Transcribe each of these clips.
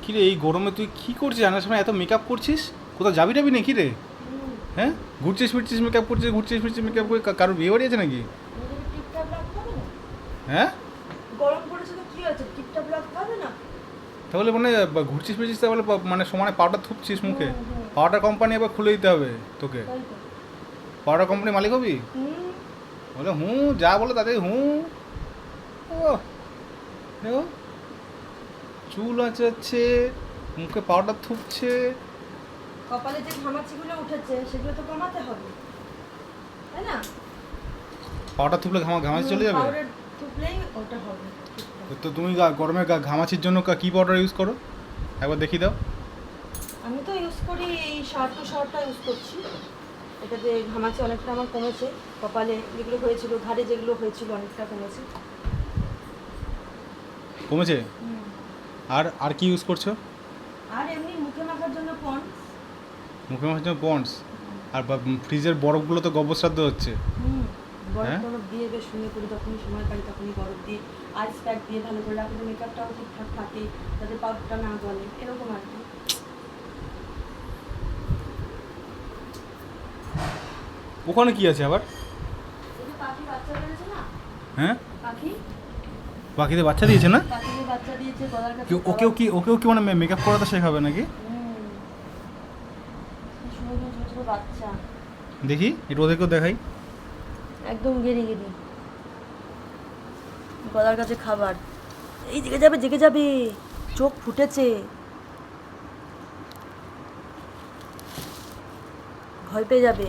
কিরে এই গরমে তুই কি করছিস? জানার সময় এত মেকআপ করছিস? কোথাও যাবি টাবি নাকি রে? হ্যাঁ, ঘুরছিস ফিরছিস মেকআপ করছিস, ঘুরছিস ফিরছিস মেকআপ করে কারোর বিয়ে বাড়ি আছে নাকি? নিজেকে টিপটাপ রাখতে হবে না? হ্যাঁ, গরম পড়েছে তো কি হয়েছে, টিপটাপ রাখতে হবে না? তাহলে মানে ঘুরছিস ফিরছিস তাহলে মানে সমানে পাউডার থুপছিস মুখে? হুম। পাউডার কোম্পানি আবার খুলে দিতে হবে তোকে। তাই তো। পাউডার কোম্পানির মালিক হবি? হুম। বলে হুঁ, যা বলে তাদের হুঁ। ও দেখো, চুল আঁচাচ্ছে, মুখে পাউডার থুপছে। কপালে যে ঘামাচিগুলো উঠেছে সেগুলো তো কমাতে হবে, তাই না? পাউডার থুপলে ঘামাচি চলে যাবে? পাউডার থুপলেই ওটা হবে। তো তুমি গরমে ঘামাচির জন্য কি পাউডার ইউজ করো? একবার দেখিয়ে দাও। আমি তো ইউজ করি এই শার্টটা ইউজ করছি। এটাতে ঘামাচি অনেকটা আমার কমেছে, কপালে যেগুলো হয়েছিল, ঘাড়ে যেগুলো হয়েছিল অনেকটা কমেছে। কমেছে? আর আর কি ইউজ করছো? আর এমনি মুখে মাখার জন্য পন্ডস। মুখে মাখার জন্য পন্ডস? আর ফ্রিজের বরফগুলো তো গব্বরশ্রাদ্ধ হচ্ছে। বরফ হ্যাঁ? টরফ দিয়ে বেশ শুনে করি, যখনই সময় পাই তখনই বরফ দিয়ে আইস প্যাক দিয়ে ভালো করে রাখলে মেকআপটাও ঠিকঠাক থাকে, যাতে পাউডারটা না গলে, এরকম আর কি। ওখানে কি আছে আবার? এই যে পাখি বাচ্চা বেড়েছে না, হ্যাঁ, পাখি বাকিদের বাচ্চা দিয়েছে না? পাখিদের বাচ্চা দিয়েছে, গলার কাছে ওকেও কি মানে মেকআপ করাতে শেখাবে নাকি? সুন্দর ছোট ছোট বাচ্চা, দেখি একটু ওদেরকেও দেখাই। একদম গেরি গেরি, গলার কাছে খাবার। এই জেগে যাবে, চোখ ফুটেছে, ভয় পেয়ে যাবে।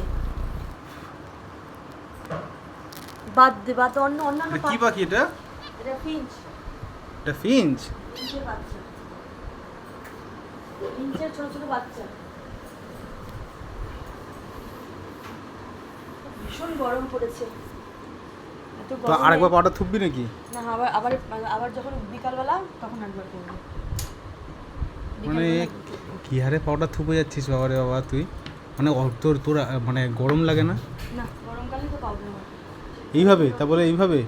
বাদ অন্যান্য কি পাখি এটা? এটা ফিঞ্চ, এটা ফিঞ্চ? ফিঞ্চের বাচ্চা, ফিঞ্চের ছোট ছোট বাচ্চা। ভীষণ গরম পড়েছে, এত তো গরমে আরেকবার পাউডার থুপবি নাকি? না, আবার আবার আবার যখন বিকালবেলা তখন একবার করবো। মানে বিকালবেলা কি হারে পাউডার থুপে যাচ্ছিস বাবা রে বাবা তুই? মানে তোর মানে গরম লাগে না? না, গরমকালে তো পাউডার মাখি। এইভাবে তা বলে এইভাবে